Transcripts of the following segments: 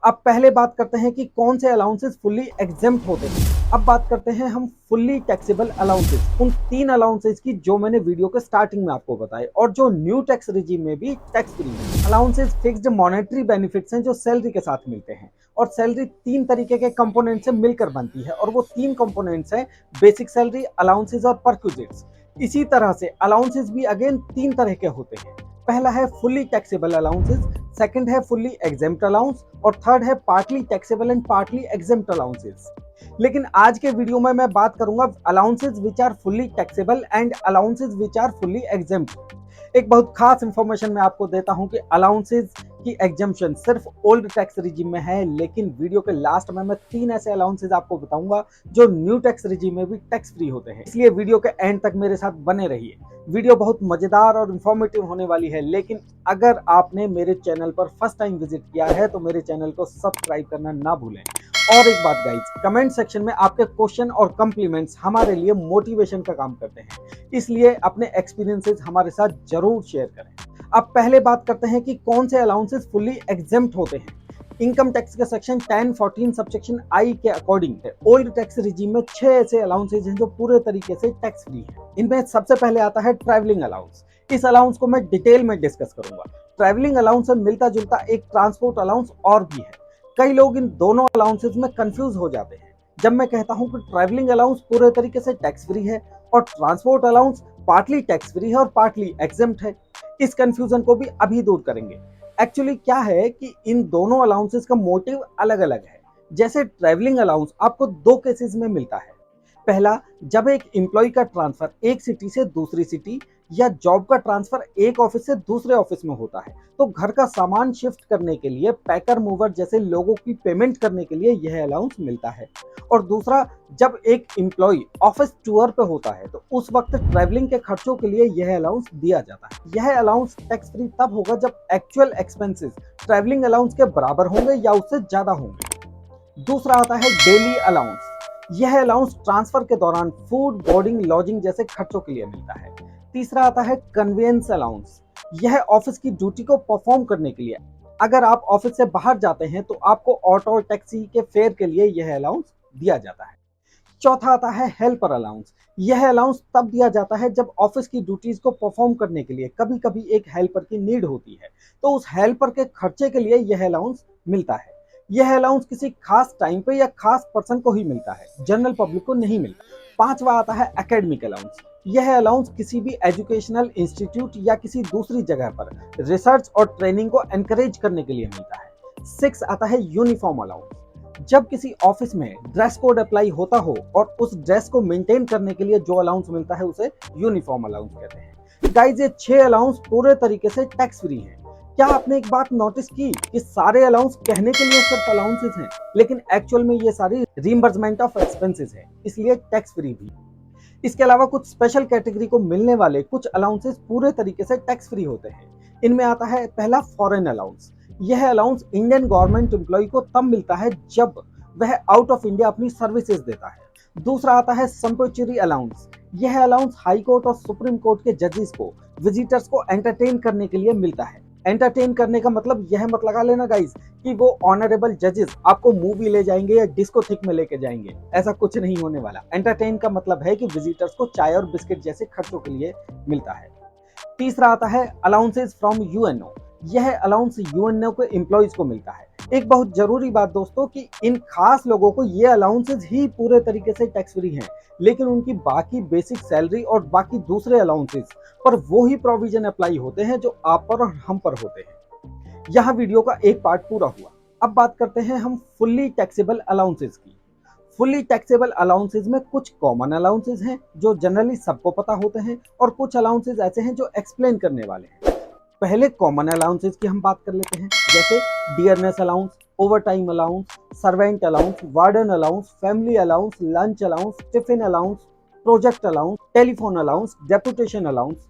अब पहले बात करते हैं कि कौन से अलाउंसेस फुल्ली एग्जेम्प्ट होते हैं। अब बात करते हैं हम फुल्ली टैक्सेबल अलाउंसेस, उन 3 अलाउंसेस की जो मैंने वीडियो के स्टार्टिंग में आपको बताए और जो न्यू टैक्स रिजीम में भी टैक्स फ्री है। अलाउंसेस फिक्स्ड मॉनेटरी बेनिफिट्स हैं जो सैलरी के साथ मिलते हैं और सैलरी 3 तरीके के कंपोनेंट से मिलकर बनती है और वो 3 कंपोनेंट्स हैं बेसिक सैलरी, अलाउंसेस और परक्विजिट्स। इसी तरह से अलाउंसेस भी अगेन 3 तरह के होते हैं। पहला है फुल्ली टैक्सेबल अलाउंसेस, सेकंड है फुल्ली एग्जेम्प्ट अलाउंस और थर्ड है partly taxable and partly exempt allowances. लेकिन आज के वीडियो में मैं बात करूंगा allowances which are fully taxable and allowances which are fully exempt. एक बहुत खास इंफॉर्मेशन मैं आपको देता हूं कि अलाउंसेस की एग्जेम्पशन सिर्फ ओल्ड टैक्स रिजीम में है, लेकिन वीडियो के लास्ट में मैं 3 ऐसे अलाउंसेस आपको बताऊंगा जो न्यू टैक्स रिजीम में भी टैक्स फ्री होते हैं। इसलिए वीडियो के एंड तक मेरे साथ बने रहिए। वीडियो बहुत मजेदार और इंफॉर्मेटिव होने वाली है, लेकिन अगर आपने मेरे चैनल पर फर्स्ट टाइम विजिट किया है तो मेरे चैनल को सब्सक्राइब करना ना भूलें। और एक बात गाइज, कमेंट सेक्शन में आपके क्वेश्चन और कम्प्लीमेंट्स हमारे लिए मोटिवेशन का काम करते हैं, इसलिए अपने एक्सपीरियंसेस हमारे साथ जरूर शेयर करें। अब पहले बात करते हैं कि कौन से अलाउंसेस फुल्ली एग्जेम्प्ट होते हैं। इनकम टैक्स के सेक्शन 1014 सबसेक्शन आई के अकॉर्डिंग ओल्ड टैक्स रिजीम में 6 ऐसे अलाउंसेज हैं जो पूरे तरीके से टैक्स फ्री हैं। इनमें सबसे पहले आता है ट्रैवलिंग अलाउंस। इस अलाउंस को मैं डिटेल में डिस्कस करूंगा। ट्रैवलिंग अलाउंस से मिलता जुलता एक ट्रांसपोर्ट अलाउंस और भी है। कई लोग इन दोनों अलाउंसेज में कंफ्यूज हो जाते हैं जब मैं कहता हूं कि ट्रैवलिंग अलाउंस पूरे तरीके से टैक्स फ्री है और transport allowance partly tax free है और पार्टली एग्जेम्प्ट है। इस कंफ्यूजन को भी अभी दूर करेंगे। एक्चुअली क्या है कि इन दोनों अलाउंसेस का मोटिव अलग अलग है। जैसे ट्रैवलिंग अलाउंस आपको 2 केसेस में मिलता है। पहला, जब एक एम्प्लॉय का ट्रांसफर एक सिटी से दूसरी सिटी या जॉब का ट्रांसफर एक ऑफिस से दूसरे ऑफिस में होता है तो घर का सामान शिफ्ट करने के लिए पैकर मूवर जैसे लोगों की पेमेंट करने के लिए यह अलाउंस मिलता है। और दूसरा, जब एक एम्प्लॉय ऑफिस टूर पे होता है तो उस वक्त ट्रैवलिंग के खर्चों के लिए यह अलाउंस दिया जाता है। यह अलाउंस टैक्स फ्री तब होगा जब एक्चुअल एक्सपेंसेस ट्रैवलिंग अलाउंस के बराबर होंगे या उससे ज्यादा होंगे। दूसरा आता है डेली अलाउंस। यह अलाउंस ट्रांसफर के दौरान फूड, बोर्डिंग, लॉजिंग जैसे खर्चों के लिए मिलता है। तीसरा आता है कन्वेंस अलाउंस। यह ऑफिस की ड्यूटी को परफॉर्म करने के लिए, अगर आप ऑफिस से बाहर जाते हैं तो आपको ऑटो टैक्सी के फेयर के लिए यह अलाउंस दिया जाता है। चौथा आता है हेल्पर अलाउंस। यह अलाउंस तब दिया जाता है जब ऑफिस की ड्यूटीज को परफॉर्म करने के लिए कभी कभी एक हेल्पर की नीड होती है तो उस हेल्पर के खर्चे के लिए यह अलाउंस मिलता है। यह अलाउंस किसी खास टाइम पे या खास पर्सन को ही मिलता है, जनरल पब्लिक को नहीं मिलता। पांचवा आता है एकेडमिक अलाउंस। यह अलाउंस किसी भी एजुकेशनल इंस्टीट्यूट या किसी दूसरी जगह पर रिसर्च और ट्रेनिंग को एनकरेज करने के लिए मिलता है। 6 आता है यूनिफॉर्म अलाउंस। जब किसी ऑफिस में ड्रेस कोड अप्लाई होता हो और उस ड्रेस को मेंटेन करने के लिए जो अलाउंस मिलता है उसे यूनिफॉर्म अलाउंस कहते हैं। गाइस, ये 6 अलाउंस पूरे तरीके से टैक्स फ्री हैं। क्या आपने एक बात नोटिस की कि सारे अलाउंस कहने के लिए सिर्फ अलाउंसेस हैं, लेकिन एक्चुअल में ये सारी रीइंबर्समेंट ऑफ एक्सपेंसेस है, इसलिए टैक्स फ्री भी। इसके अलावा कुछ स्पेशल कैटेगरी को मिलने वाले कुछ अलाउंसेस पूरे तरीके से टैक्स फ्री होते हैं। इनमें आता है पहला फॉरेन अलाउंस। यह अलाउंस इंडियन गवर्नमेंट एम्प्लॉय को तब मिलता है जब वह आउट ऑफ इंडिया अपनी सर्विसेज देता है। दूसरा आता है संपैक्चुरी अलाउंस। यह अलाउंस हाई कोर्ट और सुप्रीम कोर्ट के जजेस को विजिटर्स को एंटरटेन करने के लिए मिलता है। एंटरटेन करने का मतलब यह मत लगा लेना गाइस कि वो ऑनरेबल जजेस आपको मूवी ले जाएंगे या डिस्को थिक में लेके जाएंगे, ऐसा कुछ नहीं होने वाला। एंटरटेन का मतलब है कि विजिटर्स को चाय और बिस्किट जैसे खर्चों के लिए मिलता है। तीसरा आता है अलाउंसेस फ्रॉम यूएनओ। यह अलाउंस यूएनओ के एम्प्लॉइज को मिलता है। एक बहुत जरूरी बात दोस्तों कि इन खास लोगों को ये अलाउंसेस ही पूरे तरीके से टैक्स फ्री हैं, लेकिन उनकी बाकी बेसिक सैलरी और बाकी दूसरे अलाउंसेस पर वो ही प्रोविजन अप्लाई होते हैं जो आप पर और हम पर होते हैं। यहाँ वीडियो का एक पार्ट पूरा हुआ। अब बात करते हैं हम फुल्ली टैक्सेबल अलाउंसेस की। फुल्ली टैक्सेबल अलाउंसेस में कुछ कॉमन अलाउंसेस हैं जो जनरली सबको पता होते हैं और कुछ अलाउंसेस ऐसे हैं जो एक्सप्लेन करने वाले हैं। पहले कॉमन अलाउंसेस की हम बात कर लेते हैं, जैसे dearness allowance, over time allowance, servant allowance, warden allowance, family allowance, lunch allowance, tiffin allowance, project allowance, telephone allowance, deputation allowance.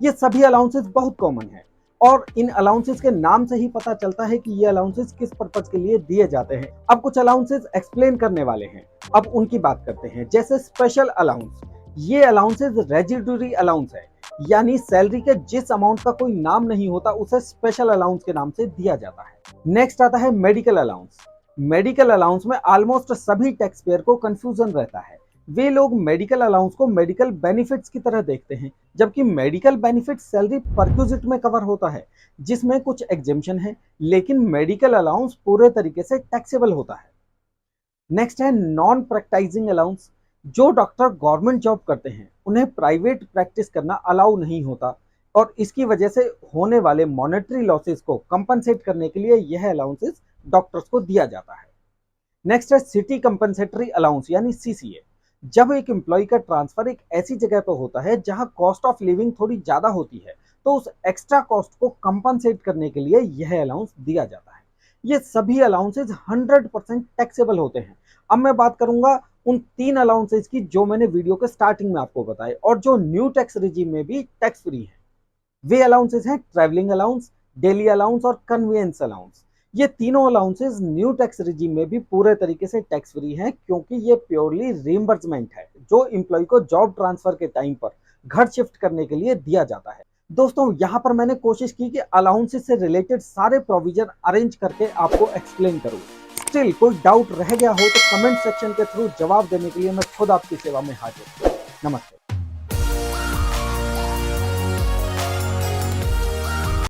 ये सभी अलाउंसेस बहुत कॉमन है और इन अलाउंसेस के नाम से ही पता चलता है कि ये अलाउंसेस किस पर्पज के लिए दिए जाते हैं। अब कुछ अलाउंसेस एक्सप्लेन करने वाले हैं, अब उनकी बात करते हैं। जैसे स्पेशल अलाउंस। ये अलाउंसेस रेजिडुअरी अलाउंस है, यानी सैलरी के जिस अमाउंट का कोई नाम नहीं होता उसे स्पेशल अलाउंस के नाम से दिया जाता है। नेक्स्ट आता है मेडिकल अलाउंस। मेडिकल अलाउंस में ऑलमोस्ट सभी टैक्स पेयर को कंफ्यूजन रहता है। वे लोग मेडिकल अलाउंस को मेडिकल बेनिफिट्स की तरह देखते हैं, जबकि मेडिकल बेनिफिट सैलरी परक्यूजिट में कवर होता है, जिसमें कुछ एग्जेम्पशन है, लेकिन मेडिकल अलाउंस पूरे तरीके से टैक्सेबल होता है। नेक्स्ट है नॉन प्रैक्टाइजिंग अलाउंस। जो डॉक्टर गवर्नमेंट जॉब करते हैं उन्हें प्राइवेट प्रैक्टिस करना अलाउ नहीं होता, और इसकी वजह से होने वाले मॉनेटरी लॉसेस को कंपनसेट करने के लिए यह अलाउंसेस डॉक्टर्स को दिया जाता है। नेक्स्ट है सिटी कंपनसेटरी अलाउंस यानी सीसीए। जब एक एम्प्लॉय का ट्रांसफर एक ऐसी जगह पर होता है जहां कॉस्ट ऑफ लिविंग थोड़ी ज्यादा होती है, तो उस एक्स्ट्रा कॉस्ट को कंपनसेट करने के लिए यह अलाउंस दिया जाता है। ये सभी अलाउंसेज 100% टैक्सेबल होते हैं। अब मैं बात करूंगा उन तीन अलाउंसेज की जो मैंने वीडियो के स्टार्टिंग में आपको बताए और जो न्यू टैक्स रिजीम में भी टैक्स फ्री है। वे अलाउंसेस हैं ट्रैवलिंग अलाउंस, डेली अलाउंस और कन्वीनियंस अलाउंस। ये तीनों अलाउंसेस न्यू टैक्स रिजीम में भी पूरे तरीके से टैक्स फ्री हैं, क्योंकि ये प्योरली रीइंबर्समेंट है जो एम्प्लॉय को जॉब ट्रांसफर के टाइम पर घर शिफ्ट करने के लिए दिया जाता है। दोस्तों, यहाँ पर मैंने कोशिश की कि अलाउंसेस से रिलेटेड सारे प्रोविजन अरेंज करके आपको एक्सप्लेन करूं। स्टिल कोई डाउट रह गया हो तो कमेंट सेक्शन के थ्रू जवाब देने के लिए मैं खुद आपकी सेवा में हाजिर हूं। नमस्ते।